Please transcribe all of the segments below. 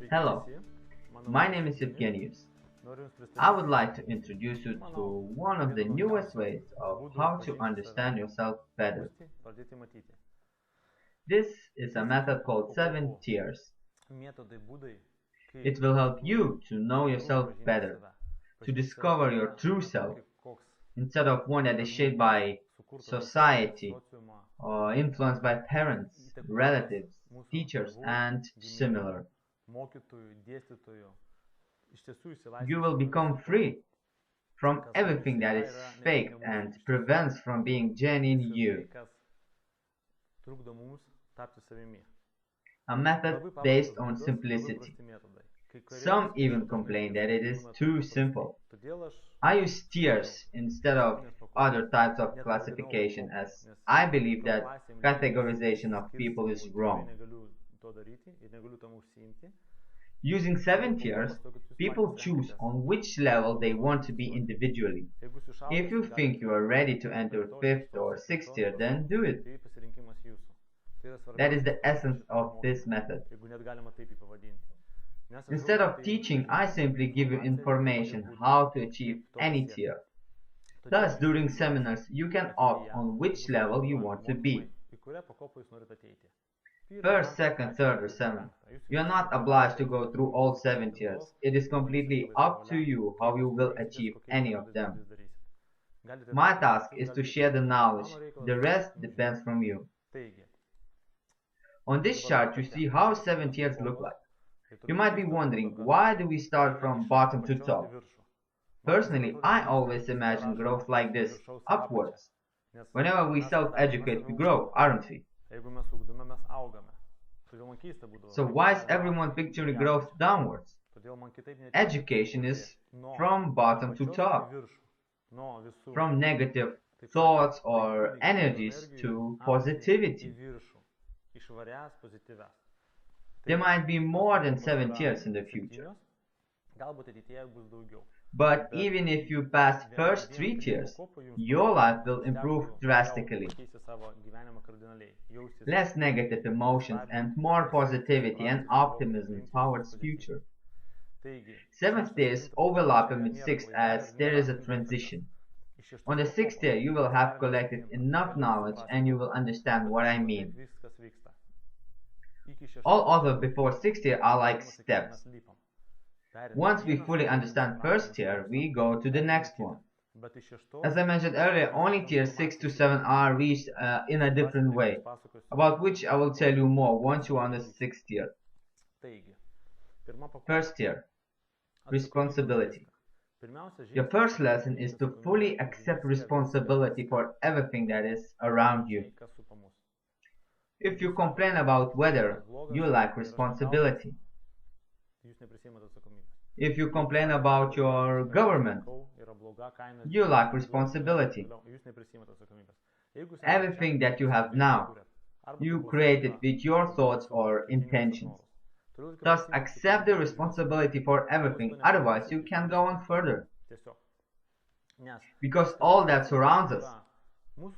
Hello, my name is Jevgeny. I would like to introduce you to one of the newest ways of how to understand yourself better. This is a method called 7 tiers. It will help you to know yourself better, to discover your true self, instead of one that is shaped by society or influenced by parents, relatives, teachers, and similar. You will become free from everything that is fake and prevents from being genuine you. A method based on simplicity. Some even complain that it is too simple. I use tiers instead of other types of classification, as I believe that categorization of people is wrong. Using 7 tiers, people choose on which level they want to be individually. If you think you are ready to enter 5th or 6th tier, then do it. That is the essence of this method. Instead of teaching, I simply give you information how to achieve any tier. Thus, during seminars, you can opt on which level you want to be. First, second, third, or seventh. You are not obliged to go through all 7 tiers. It is completely up to you how you will achieve any of them. My task is to share the knowledge. The rest depends from you. On this chart, you see how 7 tiers look like. You might be wondering, why do we start from bottom to top? Personally, I always imagine growth like this, upwards. Whenever we self-educate, we grow, aren't we? So why is everyone picturing growth downwards? Education is from bottom to top. From negative thoughts or energies to positivity. There might be more than 7 tiers in the future. But even if you pass first 3 tiers, your life will improve drastically. Less negative emotions and more positivity and optimism towards future. 7th tier is overlapping with 6th as there is a transition. On the 6th tier you will have collected enough knowledge and you will understand what I mean. All other before 6th tier are like steps. Once we fully understand first tier, we go to the next one. As I mentioned earlier, only tiers 6 to 7 are reached in a different way, about which I will tell you more once you are on the 6th tier. First tier, responsibility. Your first lesson is to fully accept responsibility for everything that is around you. If you complain about weather, you lack responsibility. If you complain about your government, you lack responsibility. Everything that you have now, you created with your thoughts or intentions. Thus, accept the responsibility for everything, otherwise you can't go on further. Because all that surrounds us,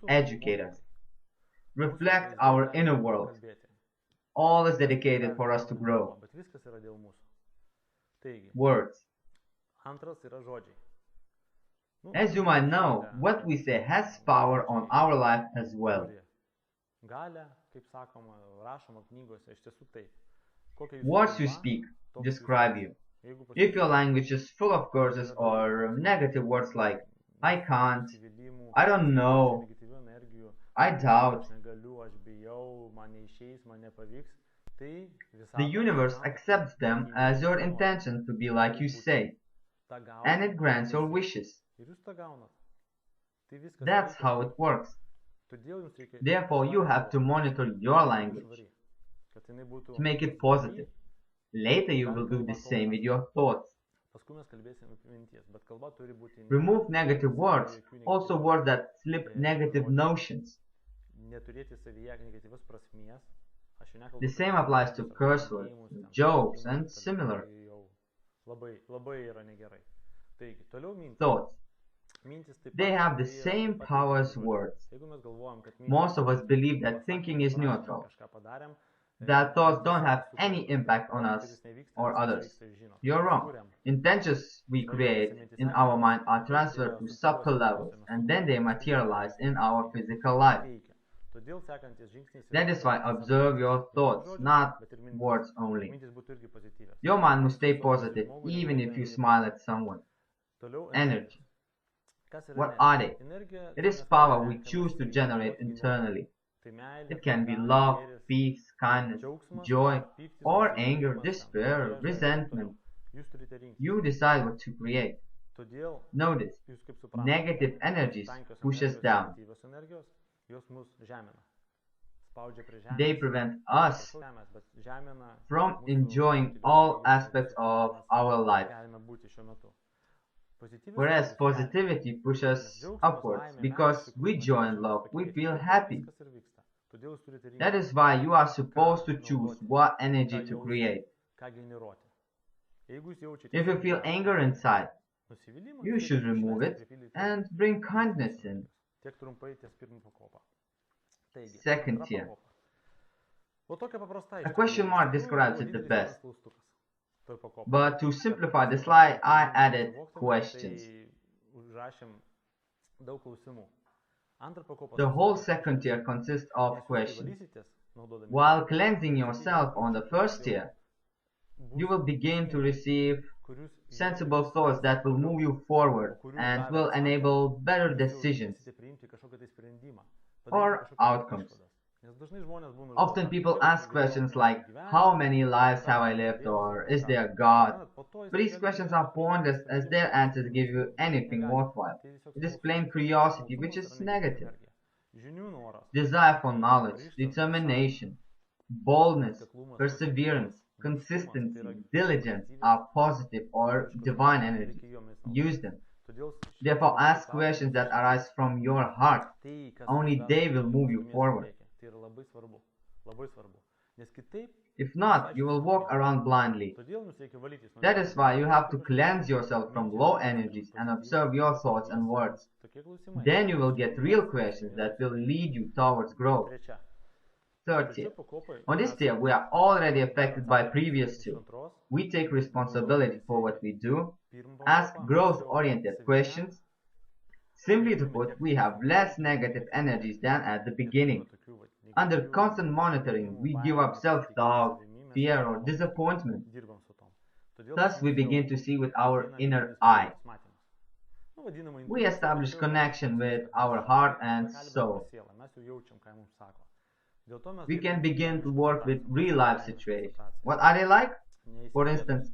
educate us, reflect our inner world. All is dedicated for us to grow. Words. As you might know, what we say has power on our life as well. Words you speak describe you. If your language is full of curses or negative words like I can't, I don't know, I doubt, the universe accepts them as your intention to be like you say, and it grants your wishes. That's how it works. Therefore, you have to monitor your language to make it positive. Later, you will do the same with your thoughts. Remove negative words, also words that slip negative notions. The same applies to curse words, jokes, and similar. Thoughts. They have the same power as words. Most of us believe that thinking is neutral. that thoughts don't have any impact on us or others. You're wrong. Intentions we create in our mind are transferred to subtle levels and then they materialize in our physical life. That is why observe your thoughts, not words only. Your mind must stay positive even if you smile at someone. Energy. What are they? It is power we choose to generate internally. It can be love, peace, kindness, joy, or anger, despair, resentment. You decide what to create. Notice, negative energies push us down. They prevent us from enjoying all aspects of our life. Whereas positivity pushes us upwards. Because with joy and love, we feel happy. That is why you are supposed to choose what energy to create. If you feel anger inside, you should remove it and bring kindness in. Second tier. A question mark describes it the best. But to simplify the slide, I added questions. The whole second tier consists of questions. While cleansing yourself on the first tier, you will begin to receive sensible thoughts that will move you forward and will enable better decisions or outcomes. Often people ask questions like, how many lives have I lived, or is there a God? But these questions are pointless as their answers give you anything worthwhile. It is plain curiosity, which is negative. Desire for knowledge, determination, boldness, perseverance, consistency, diligence are positive or divine energy. Use them. Therefore, ask questions that arise from your heart. Only they will move you forward. If not, you will walk around blindly. That is why you have to cleanse yourself from low energies and observe your thoughts and words. Then you will get real questions that will lead you towards growth. Third tier. On this tier, we are already affected by previous two. We take responsibility for what we do, ask growth-oriented questions. Simply to put, we have less negative energies than at the beginning. Under constant monitoring, we give up self-doubt, fear, or disappointment. Thus, we begin to see with our inner eye. We establish connection with our heart and soul. We can begin to work with real-life situations. What are they like? For instance,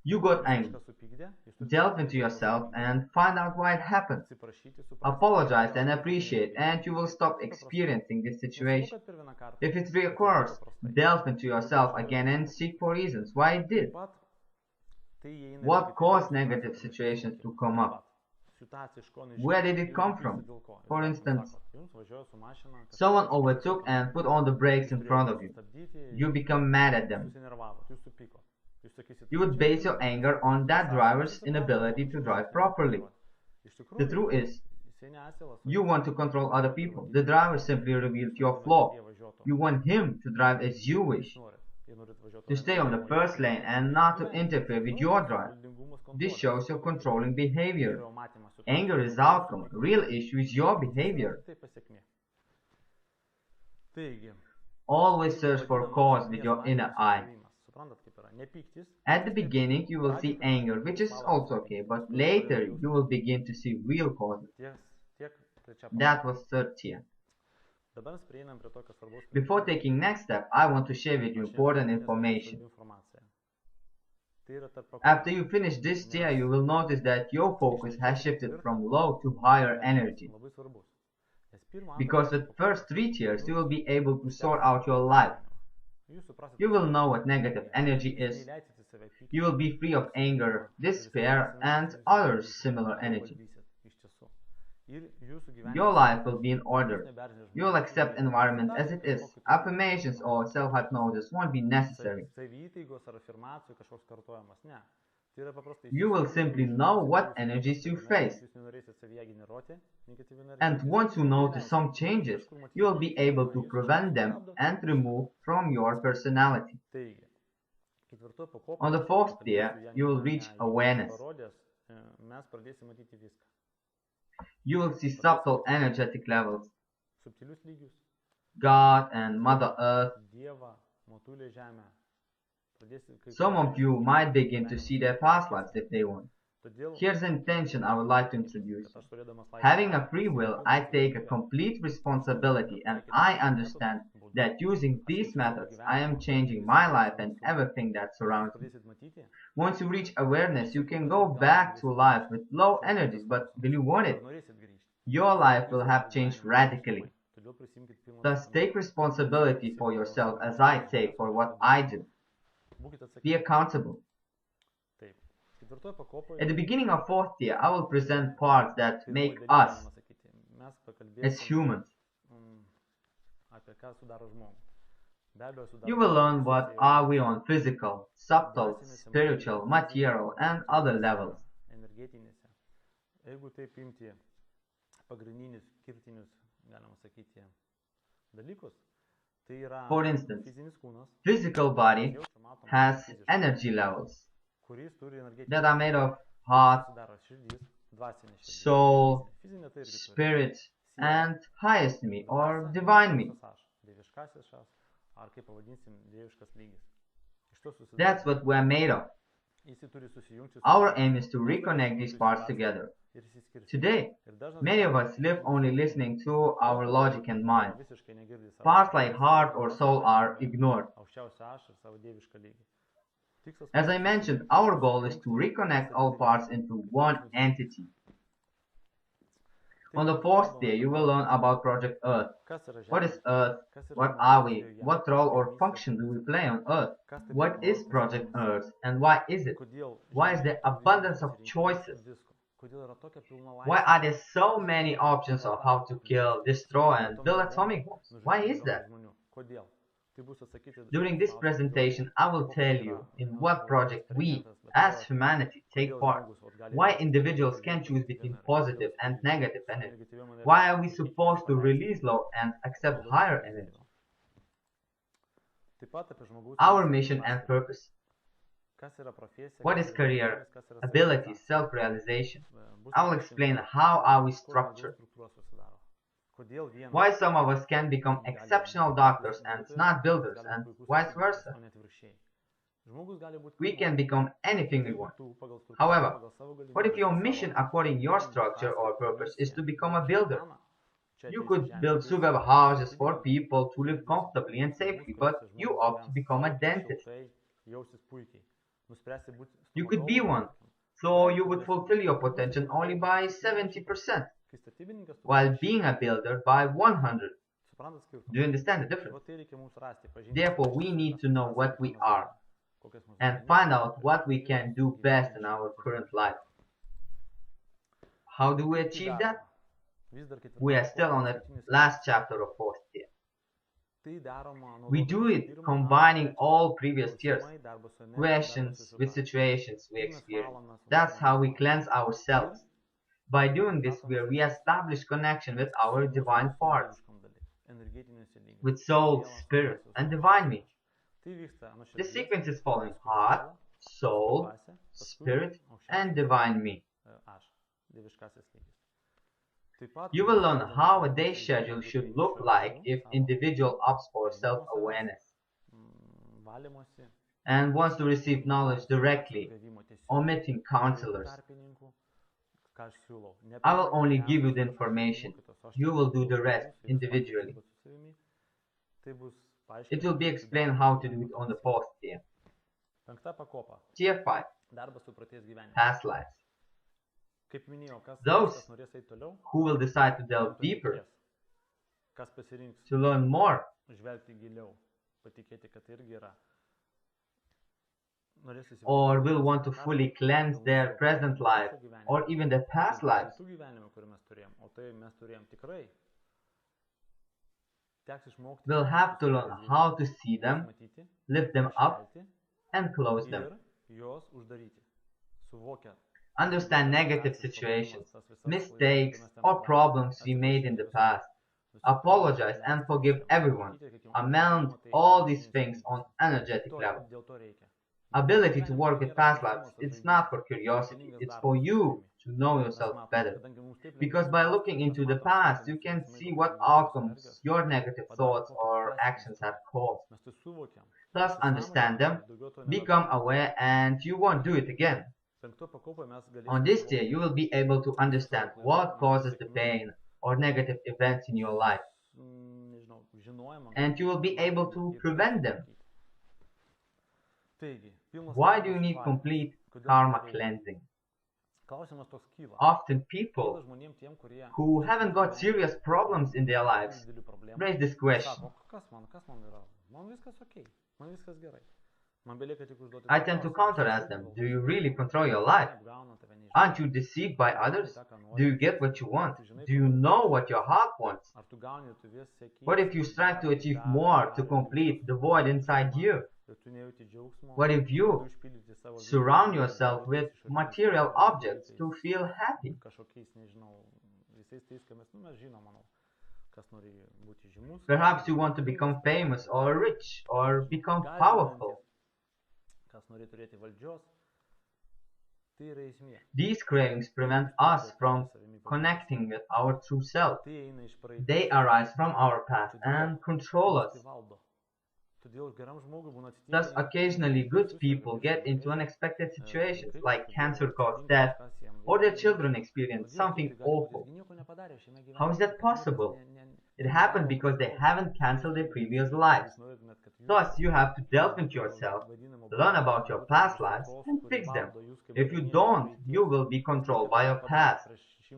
you got angry. Delve into yourself and find out why it happened. Apologize and appreciate, and you will stop experiencing this situation. If it reoccurs, delve into yourself again and seek for reasons why it did. What caused negative situations to come up? Where did it come from? For instance, someone overtook and put on the brakes in front of you. You become mad at them. You would base your anger on that driver's inability to drive properly. The truth is, you want to control other people. The driver simply revealed your flaw. You want him to drive as you wish, to stay on the first lane and not to interfere with your drive. This shows your controlling behavior. Anger is outcome. Real issue is your behavior. Always search for cause with your inner eye. At the beginning, you will see anger, which is also okay, but later you will begin to see real causes. That was third tier. Before taking next step, I want to share with you important information. After you finish this tier, you will notice that your focus has shifted from low to higher energy. Because with first three tiers, you will be able to sort out your life. You will know what negative energy is. You will be free of anger, despair, and other similar energy. Your life will be in order. You will accept environment as it is. Affirmations or self-hypnosis won't be necessary. You will simply know what energies you face. And once you notice some changes, you will be able to prevent them and remove from your personality. On the fourth tier, you will reach awareness. You will see subtle energetic levels. God and Mother Earth. Some of you might begin to see their past lives if they want. Here's an intention I would like to introduce. Having a free will, I take a complete responsibility, and I understand that using these methods, I am changing my life and everything that surrounds me. Once you reach awareness, you can go back to life with low energies, but will you want it? Your life will have changed radically. Thus, take responsibility for yourself as I take for what I do. Be accountable. At the beginning of fourth tier, I will present parts that make us as humans. You will learn what are we on physical, subtle, spiritual, material, and other levels. For instance, physical body has energy levels that are made of heart, soul, spirit, and highest me or divine me. That's what we're made of. Our aim is to reconnect these parts together. Today, many of us live only listening to our logic and mind. Parts like heart or soul are ignored. As I mentioned, our goal is to reconnect all parts into one entity. On the fourth day, you will learn about Project Earth. What is Earth? What are we? What role or function do we play on Earth? What is Project Earth and why is it? Why is there abundance of choices? Why are there so many options of how to kill, destroy, and build atomic bombs? Why is that? During this presentation, I will tell you in what project we, as humanity, take part, why individuals can choose between positive and negative energy, why are we supposed to release low and accept higher energy, our mission and purpose, what is career, ability, self-realization. I will explain how are we structured, why some of us can become exceptional doctors and not builders, and vice versa. We can become anything we want. However, what if your mission according to your structure or purpose is to become a builder? You could build superb houses for people to live comfortably and safely, but you opt to become a dentist. You could be one, so you would fulfill your potential only by 70%, while being a builder by 100. Do you understand the difference? Therefore, we need to know what we are and find out what we can do best in our current life. How do we achieve that? We are still on the last chapter of fourth tier. We do it combining all previous tiers, questions with situations we experience. That's how we cleanse ourselves. By doing this, we re-establish connection with our divine parts, with soul, spirit, and divine me. The sequence is following heart, soul, spirit, and divine me. You will learn how a day schedule should look like if individual opts for self-awareness and wants to receive knowledge directly, omitting counselors. I will only give you the information. You will do the rest individually. It will be explained how to do it on the fourth tier. Tier 5. Past lives. Those who will decide to delve deeper, to learn more, or will want to fully cleanse their present life or even their past lives, will have to learn how to see them, lift them up, and close them. Understand negative situations, mistakes, or problems we made in the past. Apologize and forgive everyone. Amount all these things on energetic level. Ability to work with past lives, it's not for curiosity, it's for you to know yourself better. Because by looking into the past, you can see what outcomes your negative thoughts or actions have caused. Thus understand them, become aware, and you won't do it again. On this tier, you will be able to understand what causes the pain or negative events in your life, and you will be able to prevent them. Why do you need complete karma cleansing? Often people who haven't got serious problems in their lives raise this question. I tend to counter-ask them, do you really control your life? Aren't you deceived by others? Do you get what you want? Do you know what your heart wants? What if you strive to achieve more to complete the void inside you? What if you surround yourself with material objects to feel happy? Perhaps you want to become famous or rich or become powerful. These cravings prevent us from connecting with our true self. They arise from our past and control us. Thus, occasionally good people get into unexpected situations, like cancer caused death, or their children experience something awful. How is that possible? It happened because they haven't cancelled their previous lives. Thus, you have to delve into yourself, learn about your past lives, and fix them. If you don't, you will be controlled by your past.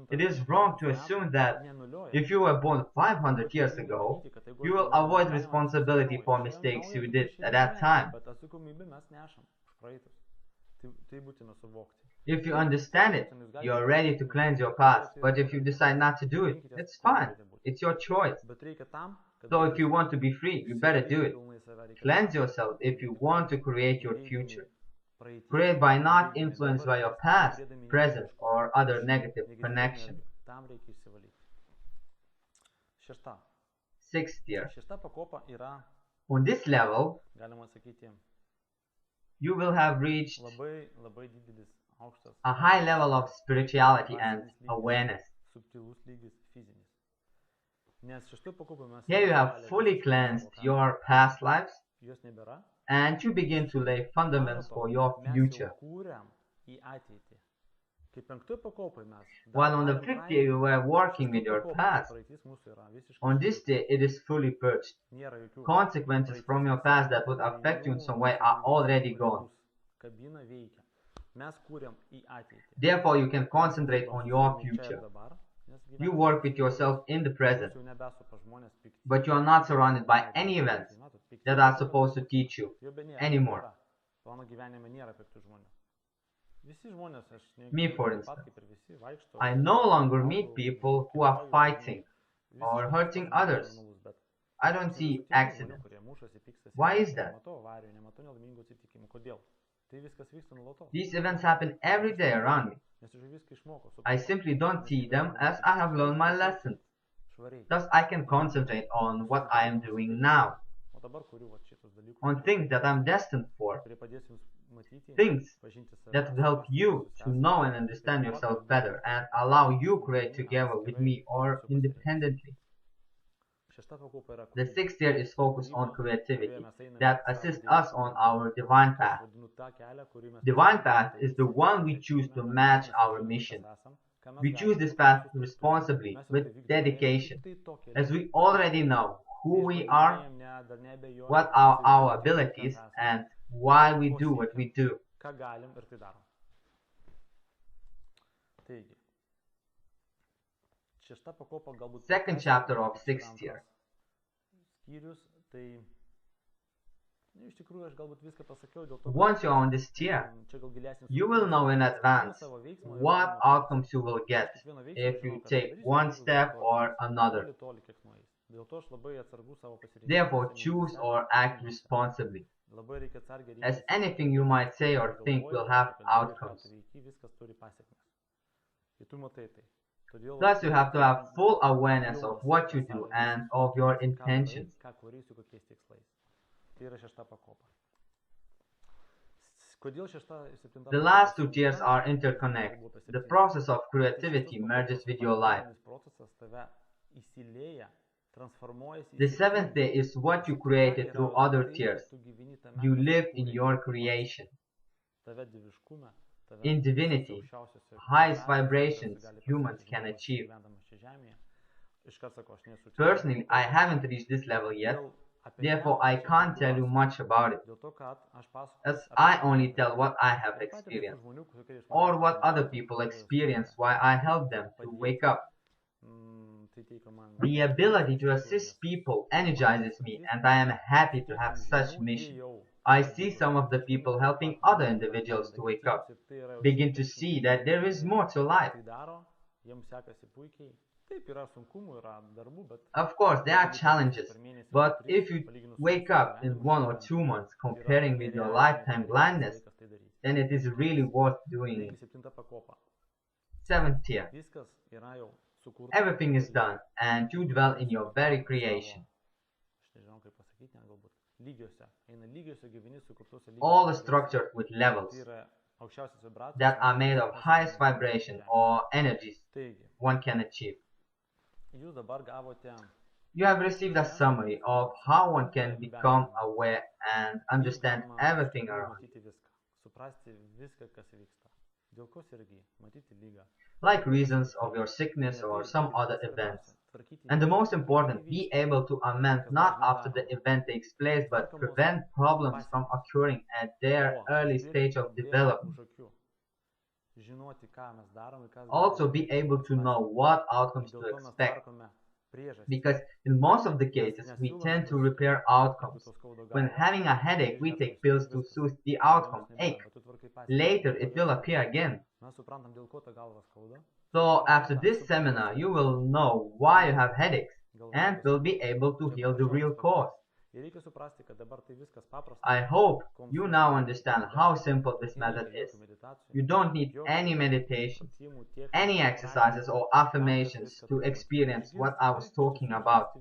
It is wrong to assume that if you were born 500 years ago, you will avoid responsibility for mistakes you did at that time. If you understand it, you are ready to cleanse your past. But if you decide not to do it, it's fine. It's your choice. So if you want to be free, you better do it. Cleanse yourself if you want to create your future. Create by not influenced by your past, present, or other negative connections. Sixth tier. On this level, you will have reached a high level of spirituality and awareness. Here you have fully cleansed your past lives, and you begin to lay fundamentals for your future. While on the fifth tier you were working with your past, on this tier it is fully purged. Consequences from your past that would affect you in some way are already gone. Therefore you can concentrate on your future. You work with yourself in the present, but you are not surrounded by any events that are supposed to teach you anymore. Me, for instance, I no longer meet people who are fighting or hurting others. I don't see accidents. Why is that? These events happen every day around me. I simply don't see them as I have learned my lessons. Thus I can concentrate on what I am doing now, on things that I'm destined for, things that will help you to know and understand yourself better and allow you to create together with me or independently. The sixth tier is focused on creativity that assists us on our divine path. Divine path is the one we choose to match our mission. We choose this path responsibly, with dedication, as we already know who we are, what are our abilities, and why we do what we do. Second chapter of sixth tier. Once you're on this tier, you will know in advance what outcomes you will get if you take one step or another. Therefore, choose or act responsibly. as anything you might say or think will have outcomes. Plus, you have to have full awareness of what you do and of your intentions. The last two tiers are interconnected. The process of creativity merges with your life. The seventh day is what you created through other tiers. You live in your creation. In divinity, highest vibrations humans can achieve. Personally, I haven't reached this level yet, therefore I can't tell you much about it, as I only tell what I have experienced, or what other people experience while I help them to wake up. The ability to assist people energizes me, and I am happy to have such mission. I see some of the people helping other individuals to wake up, begin to see that there is more to life. Of course, there are challenges, but if you wake up in 1 or 2 months comparing with your lifetime blindness, then it is really worth doing it. Seventh tier. Everything is done, and you dwell in your very creation. All is structured with levels that are made of highest vibration or energies one can achieve. You have received a summary of how one can become aware and understand everything around you, like reasons of your sickness or some other events. And the most important, be able to amend not after the event takes place, but prevent problems from occurring at their early stage of development. Also be able to know what outcomes to expect, because in most of the cases we tend to repair outcomes. When having a headache, we take pills to soothe the outcome ache. Later it will appear again. So after this seminar you will know why you have headaches and will be able to heal the real cause. I hope you now understand how simple this method is. You don't need any meditation, any exercises or affirmations to experience what I was talking about.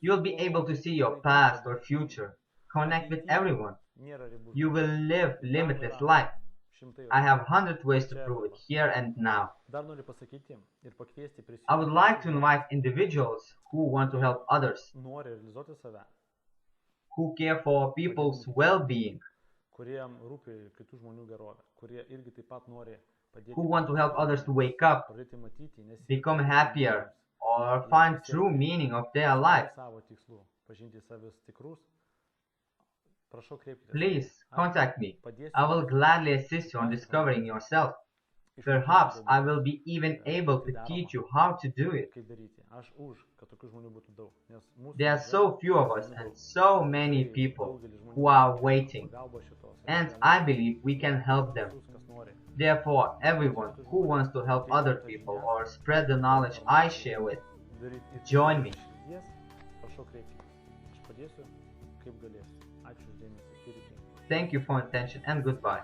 You'll be able to see your past or future, connect with everyone. You will live limitless life. I have 100 ways to prove it here and now. I would like to invite individuals who want to help others, who care for people's well-being, who want to help others to wake up, become happier, or find true meaning of their life. Please contact me. I will gladly assist you on discovering yourself. Perhaps I will be even able to teach you how to do it. There are so few of us and so many people who are waiting, and I believe we can help them. Therefore, everyone who wants to help other people or spread the knowledge I share with, join me. Thank you for your attention and goodbye.